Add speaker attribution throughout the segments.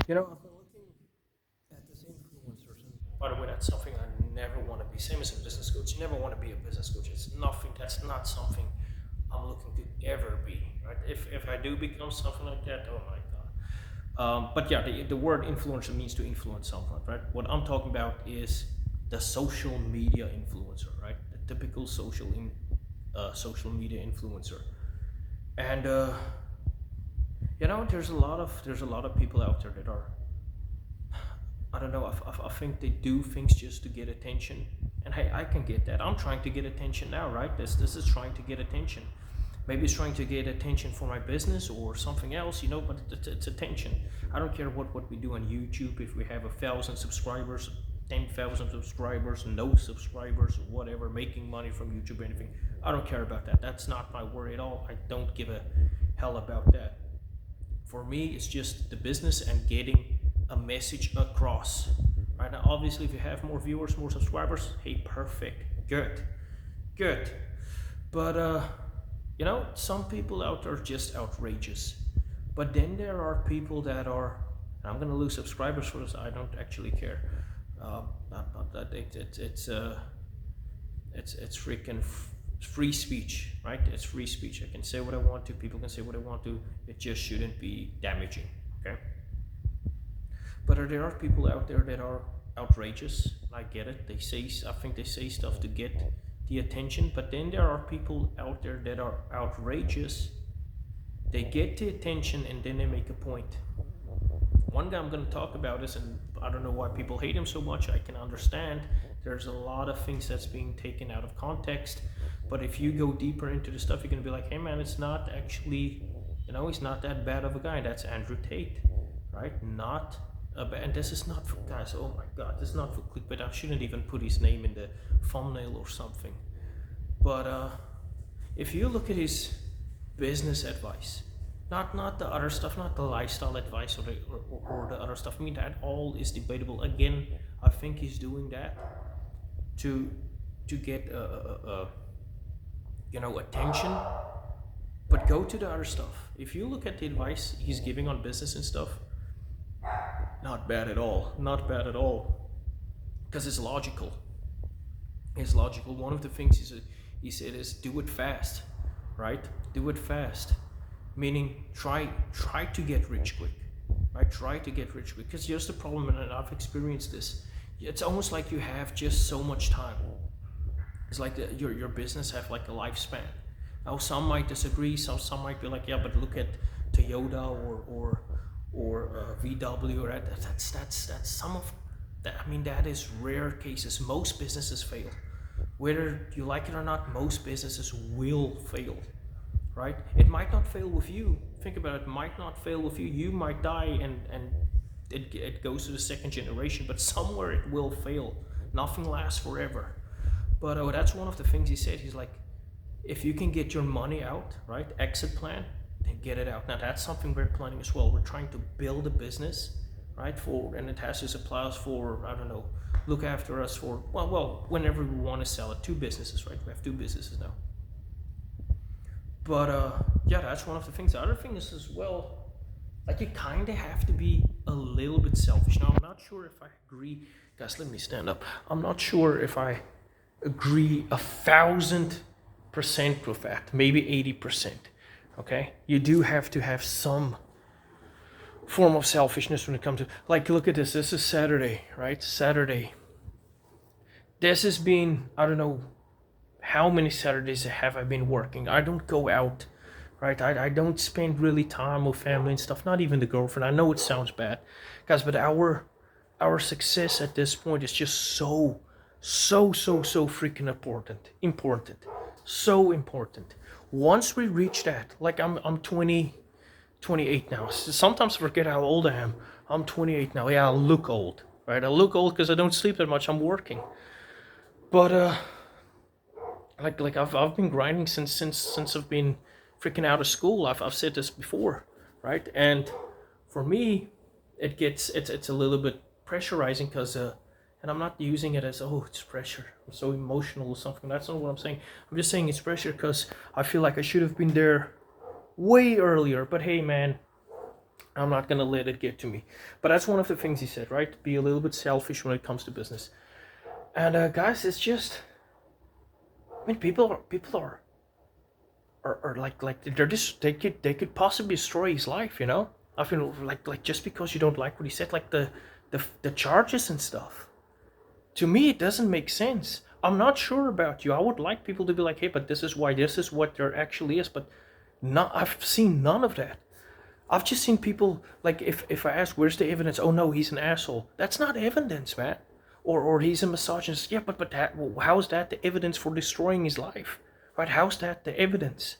Speaker 1: I've been looking at this influencers, and by the way, that's something I never want to be. Same as a business coach, you never want to be a business coach. It's nothing. That's not something I'm looking to ever be. Right? If I do become something like that, oh my god. But yeah, the word influencer means to influence someone, right? What I'm talking about is the social media influencer, right? The typical social media influencer, and there's a lot of people out there that are, I don't know. I think they do things just to get attention, and hey, I can get that. I'm trying to get attention now, right? This is trying to get attention. Maybe it's trying to get attention for my business or something else, but it's attention. I don't care what we do on YouTube. If we have 1,000 subscribers, 10,000 subscribers, no subscribers, whatever, making money from YouTube or anything, I don't care about that. That's not my worry at all. I don't give a hell about that. For me, it's just the business and getting a message across. Right now, obviously, if you have more viewers, more subscribers, hey, perfect, good. But some people out there are just outrageous. But then there are people that are, and I'm gonna lose subscribers for this. I don't actually care. Not that it's freaking free speech, right? It's free speech. I can say what I want to. People can say what I want to. It just shouldn't be damaging. Okay. But there are people out there that are outrageous. I get it. I think they say stuff to get the attention. But then there are people out there that are outrageous. They get the attention and then they make a point. One guy I'm going to talk about is, and I don't know why people hate him so much. I can understand. There's a lot of things that's being taken out of context. But if you go deeper into the stuff, you're going to be like, hey man, it's not actually, he's not that bad of a guy. That's Andrew Tate, right? Not and this is not for guys. Oh my god, this is not for clickbait. I shouldn't even put his name in the thumbnail or something. But if you look at his business advice, not the other stuff, not the lifestyle advice or the other stuff. I mean, that all is debatable. Again, I think he's doing that to get attention. But go to the other stuff. If you look at the advice he's giving on business and stuff, not bad at all. Not bad at all. Because it's logical. It's logical. One of the things he said is do it fast, right? Do it fast. Meaning try to get rich quick. Right? Try to get rich quick. Because here's the problem, and I've experienced this. It's almost like you have just so much time. It's like your business have like a lifespan. Now some might disagree. Some might be like, yeah, but look at Toyota or VW. Right? That's some of that. I mean, that is rare cases. Most businesses fail. Whether you like it or not, most businesses will fail. Right? It might not fail with you. Think about it. It might not fail with you. You might die and it goes to the second generation, but somewhere it will fail. Nothing lasts forever. But that's one of the things he said. He's like, if you can get your money out, right, exit plan, then get it out. Now that's something we're planning as well. We're trying to build a business, right, and it has to supply us for, I don't know, look after us for, well, whenever we want to sell it. 2 businesses, right? We have 2 businesses now. But yeah, that's one of the things. The other thing is as well, like you kind of have to be a little bit selfish. Now I'm not sure if I agree. Guys, let me stand up. I'm not sure if I agree 1,000% with that. Maybe 80%. Okay, you do have to have some form of selfishness when it comes to, like, look at this. This is Saturday, right? Saturday. This has been, I don't know how many Saturdays have I been working. I don't go out, right? I don't spend really time with family and stuff. Not even the girlfriend. I know it sounds bad, guys, but our success at this point is just so freaking important, so important. Once we reach that, like I'm 28 now. Sometimes I forget how old I am. I'm 28 now. Yeah, I look old, right? I look old because I don't sleep that much. I'm working, but like I've been grinding since I've been freaking out of school. I've said this before, right? And for me, it's a little bit pressurizing because and I'm not using it as, oh, it's pressure, I'm so emotional or something. That's not what I'm saying. I'm just saying it's pressure because I feel like I should have been there way earlier. But hey man, I'm not gonna let it get to me. But that's one of the things he said, right? Be a little bit selfish when it comes to business. And guys, it's just, I mean, people are like they're just they could possibly destroy his life, you know. I feel like just because you don't like what he said, like the charges and stuff. To me, it doesn't make sense. I'm not sure about you. I would like people to be like, hey, but this is why, this is what there actually is. But not, I've seen none of that. I've just seen people like, if I ask where's the evidence, oh no, he's an asshole. That's not evidence, man. Or he's a misogynist. Yeah, but that, well, how's that the evidence for destroying his life? Right? How's that the evidence?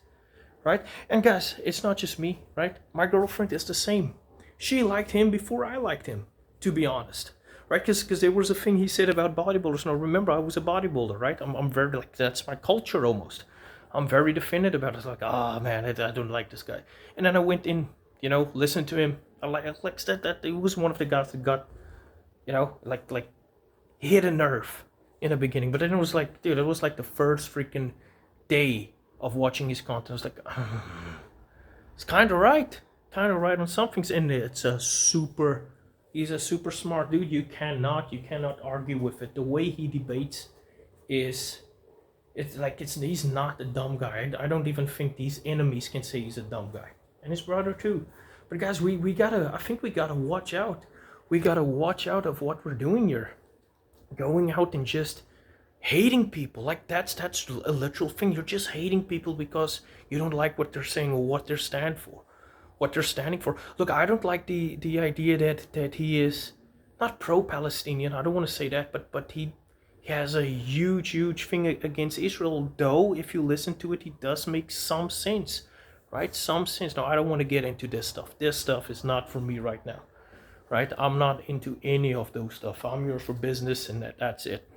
Speaker 1: Right? And guys, it's not just me, right? My girlfriend is the same. She liked him before I liked him, to be honest. Right? Because there was a thing he said about bodybuilders. Now remember, I was a bodybuilder, right? I'm very, like, that's my culture almost. I'm very definitive about it. It's like, ah, man, I don't like this guy. And then I went in, listened to him. I like that he was one of the guys that got, like hit a nerve in the beginning. But then it was like, dude, it was like the first freaking day of watching his content. I was like, it's kind of right on some things. And he's a super smart dude. You cannot argue with it. The way he debates is, he's not a dumb guy. I don't even think these enemies can say he's a dumb guy. And his brother too. But guys, we gotta watch out. We gotta watch out of what we're doing here. Going out and just hating people. Like that's a literal thing. You're just hating people because you don't like what they're saying or what they're standing for. Look, I don't like the idea that he is not pro-Palestinian. I don't want to say that, but he has a huge thing against Israel. Though, if you listen to it, he does make some sense, right? Some sense. Now, I don't want to get into this stuff. This stuff is not for me right now, right? I'm not into any of those stuff. I'm here for business, and that's it.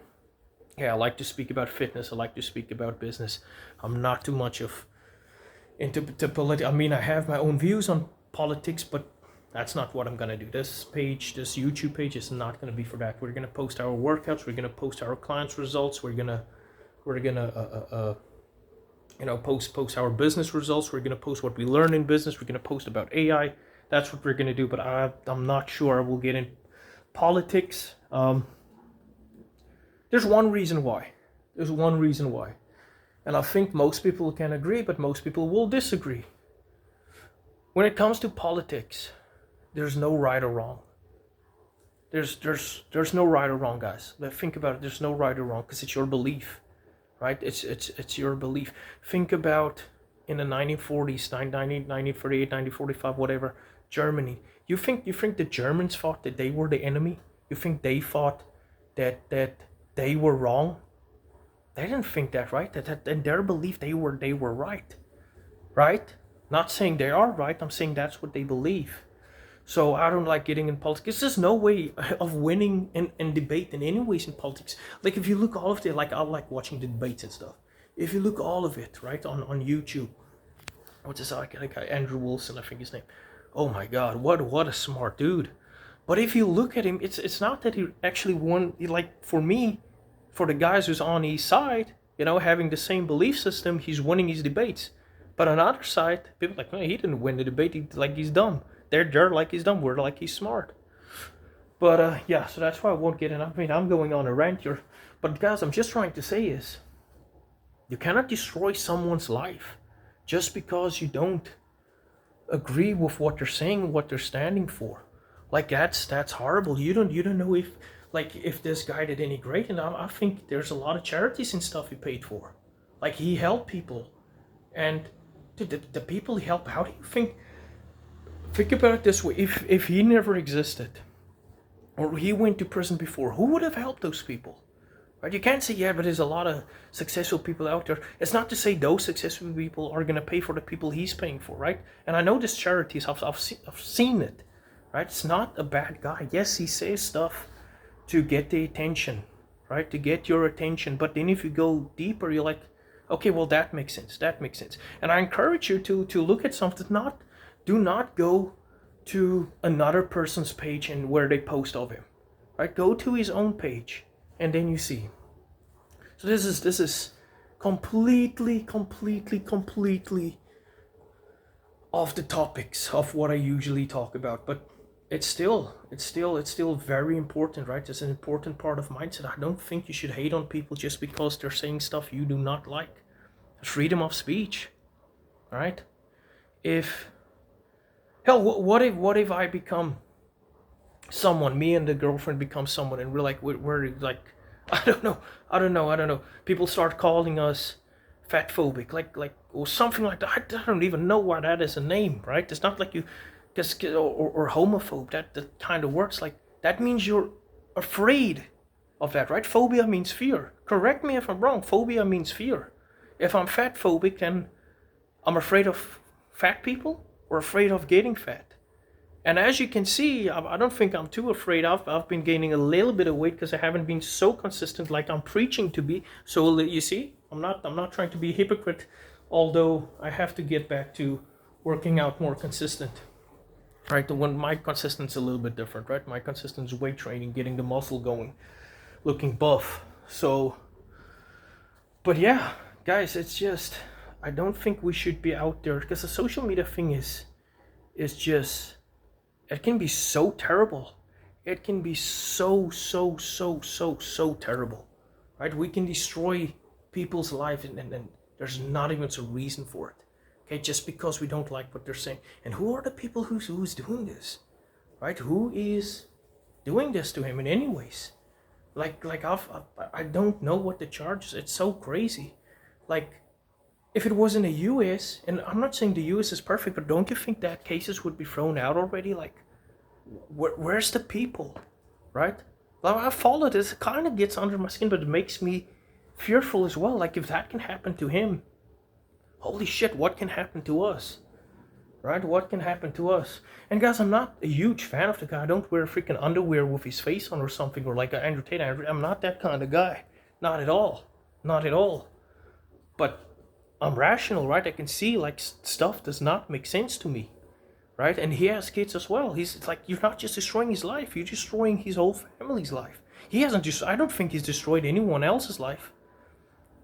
Speaker 1: Yeah, I like to speak about fitness. I like to speak about business. I'm not too much into politics. I mean, I have my own views on politics, but that's not what I'm gonna do. This YouTube page is not gonna be for that. We're gonna post our workouts. We're gonna post our clients' results. We're gonna post our business results. We're gonna post what we learn in business. We're gonna post about AI. That's what we're gonna do. But I'm not sure I will get in politics. There's one reason why. And I think most people can agree, but most people will disagree. When it comes to politics, there's no right or wrong. There's no right or wrong, guys. Think about it. There's no right or wrong because it's your belief, right? It's your belief. Think about in the 1940s, 1948, 1945, whatever, Germany. You think the Germans thought that they were the enemy? You think they thought that they were wrong? They didn't think that, right? That in their belief they were right, right? Not saying they are right. I'm saying that's what they believe. So I don't like getting in politics. There's no way of winning and debate in any ways in politics. Like if you look all of it, like I like watching the debates and stuff. If you look all of it, right, on YouTube, what's this guy, Andrew Wilson, I think his name. Oh my God, what a smart dude. But if you look at him, it's not that he actually won. Like for me, for the guys who's on his side, having the same belief system, he's winning his debates. But on the other side, people are like, no, he didn't win the debate. He's dumb. They're like he's dumb. We're like he's smart. But yeah, so that's why I won't get in. I mean, I'm going on a rant here. But guys, I'm just trying to say is, you cannot destroy someone's life just because you don't agree with what they're saying, what they're standing for. Like that's horrible. You don't know if this guy did any great. And I think there's a lot of charities and stuff he paid for. Like he helped people. And the people he helped, how do you think about it this way, if he never existed, or he went to prison before, who would have helped those people? Right? You can't say, yeah, but there's a lot of successful people out there. It's not to say those successful people are going to pay for the people he's paying for, right? And I know this charities, I've seen it, right? It's not a bad guy. Yes, he says stuff to get the attention, right? To get your attention. But then if you go deeper, you're like, okay, well, that makes sense. And I encourage you to look at something. Do not go to another person's page and where they post of him, right? Go to his own page, and then you see. So this is completely of the topics of what I usually talk about, but it's still very important, right? It's an important part of mindset. I don't think you should hate on people just because they're saying stuff you do not like. Freedom of speech, right? If hell, what if I become someone, me and the girlfriend become someone, and we're like, I don't know. People start calling us fat phobic, or something like that. I don't even know why that is a name, right? It's not like you, or homophobe. That kind of works. Like that means you're afraid of that, right? Phobia means fear. Correct me if I'm wrong. Phobia means fear. If I'm fat phobic, then I'm afraid of fat people or afraid of getting fat. And as you can see, I don't think I'm too afraid. I've been gaining a little bit of weight because I haven't been so consistent like I'm preaching to be. So you see, I'm not trying to be a hypocrite, although I have to get back to working out more consistent. Right, when my consistency is a little bit different, right? My consistency is weight training, getting the muscle going, looking buff. So, but yeah, guys, it's just I don't think we should be out there because the social media thing is just. It can be so terrible. It can be so terrible, right? We can destroy people's lives and there's not even a reason for it, okay? Just because we don't like what they're saying. And who are the people who's doing this, right? Who is doing this to him in any ways? I don't know what the charge is. It's so crazy. Like, if it was in the US, and I'm not saying the US is perfect, but don't you think that cases would be thrown out already? Like, where's the people, right? Like, I follow this, it kind of gets under my skin, but it makes me fearful as well. Like, if that can happen to him, holy shit, what can happen to us, right? What can happen to us? And guys, I'm not a huge fan of the guy. I don't wear freaking underwear with his face on or something, or like Andrew Tate. I'm not that kind of guy. Not at all. Not at all. But I'm rational, right? I can see like stuff does not make sense to me, right? And he has kids as well. It's like you're not just destroying his life, you're destroying his whole family's life. He hasn't just, I don't think he's destroyed anyone else's life.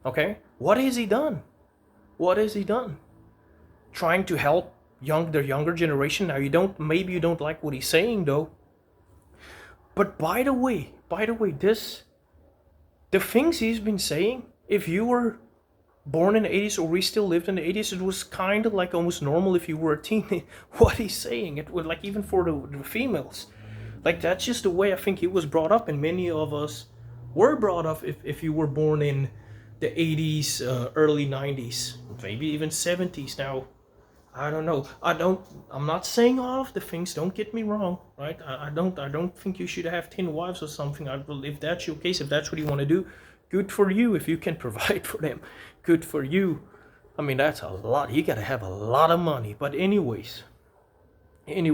Speaker 1: Okay? What has he done? What has he done? Trying to help the younger generation. Now maybe you don't like what he's saying though. But by the way, the things he's been saying, if you were born in the 80s or we still lived in the 80s, it was kind of like almost normal if you were a teen. What he's saying, it was like even for the females, like that's just the way I think he was brought up, and many of us were brought up if you were born in the 80s, early 90s, maybe even 70s. Now I don't know, I'm not saying all of the things, don't get me wrong, right? I don't think you should have 10 wives or something. If that's your case, if that's what you want to do, good for you. If you can provide for them, good for you. I mean, that's a lot. You gotta have a lot of money. But anyways. Guys,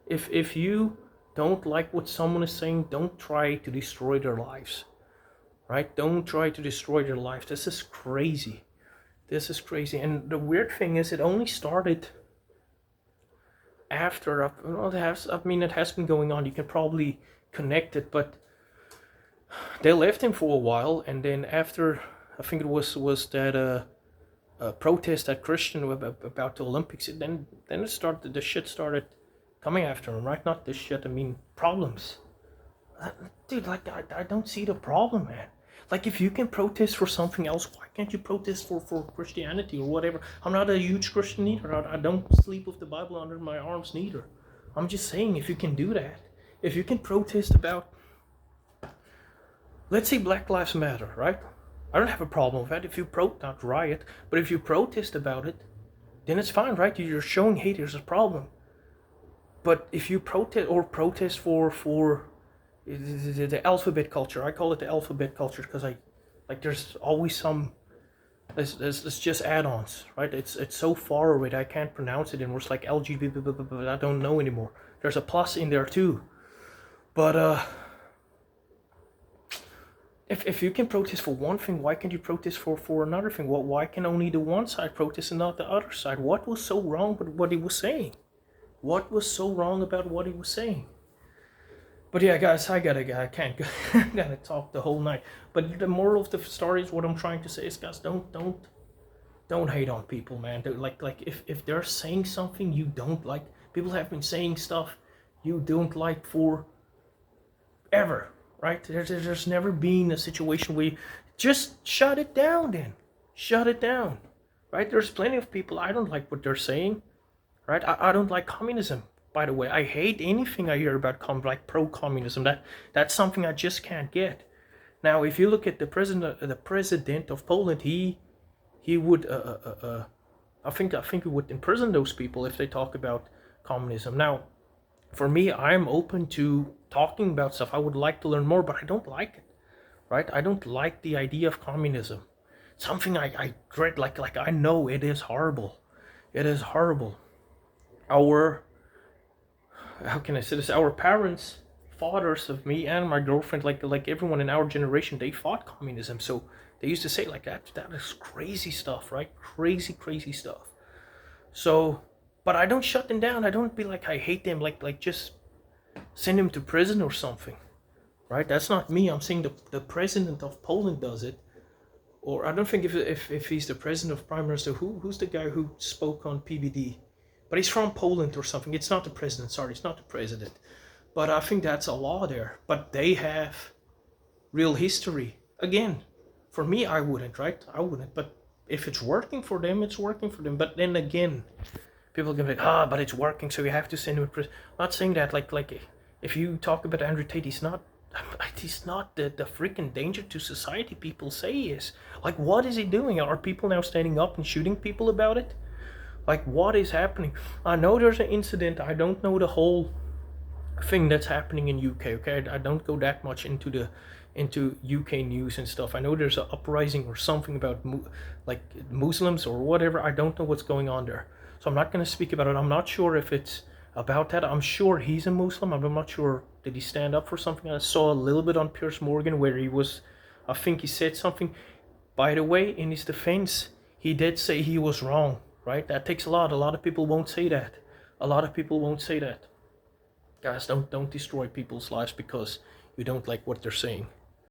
Speaker 1: if you don't like what someone is saying, don't try to destroy their lives. Right? Don't try to destroy their life. This is crazy. And the weird thing is, it only started after, it has been going on. You can probably connect it, but they left him for a while, and then after, I think it was that protest at Christian about the Olympics, then the shit started coming after him, right? Not this shit, I mean problems. Dude, like I don't see the problem, man. Like, if you can protest for something else, why can't you protest for Christianity or whatever? I'm not a huge Christian either. I don't sleep with the Bible under my arms neither. I'm just saying, if you can do that, if you can protest about, let's say Black Lives Matter, right? I don't have a problem with that. If you not riot, but if you protest about it, then it's fine, right? You're showing, hey, there's a problem. But if you protest for the alphabet culture, I call it the alphabet culture because there's always some, it's just add-ons, right? It's so far away that I can't pronounce it, and it's like LGBT, I don't know anymore. There's a plus in there too, but if you can protest for one thing, why can't you protest for another thing? Why can only the one side protest and not the other side? What was so wrong with what he was saying? What was so wrong about what he was saying? But yeah, guys, I can't go. I gotta talk the whole night. But the moral of the story is, what I'm trying to say is, guys, don't don't hate on people, man. Like if they're saying something you don't like, people have been saying stuff you don't like for ever, right? There's never been a situation where you just shut it down. Then shut it down, right? There's plenty of people I don't like what they're saying, right? I don't like communism. By the way, I hate anything I hear about like pro-communism. That's something I just can't get. Now, if you look at the president of Poland, he would I think he would imprison those people if they talk about communism. Now, for me, I'm open to talking about stuff. I would like to learn more, but I don't like it, right? I don't like the idea of communism. Something I dread. Like I know it is horrible. It is horrible. How can I say this? Our parents, fathers of me and my girlfriend, like everyone in our generation, they fought communism. So they used to say like that is crazy stuff, right? Crazy stuff. So, but I don't shut them down. I don't be like I hate them, like just send him to prison or something, right? That's not me. I'm saying the president of Poland does it, or I don't think if he's the president of prime minister. Who's the guy who spoke on PBD? But he's from Poland or something. It's not the president. Sorry, it's not the president. But I think that's a law there. But they have real history. Again, for me, I wouldn't, right? I wouldn't. But if it's working for them, it's working for them. But then again, people can be like, but it's working, so you have to send him to prison. I'm not saying that. Like if you talk about Andrew Tate, he's not the freaking danger to society people say he is. Like, what is he doing? Are people now standing up and shooting people about it? Like, what is happening? I know there's an incident. I don't know the whole thing that's happening in UK. Okay, I don't go that much into UK news and stuff. I know there's an uprising or something about like Muslims or whatever. I don't know what's going on there, so I'm not going to speak about it. I'm not sure if it's about that. I'm sure he's a Muslim. I'm not sure, did he stand up for something? I saw a little bit on Piers Morgan where I think he said something. By the way, in his defense, he did say he was wrong. Right? That takes a lot. A lot of people won't say that. Guys, don't destroy people's lives because you don't like what they're saying.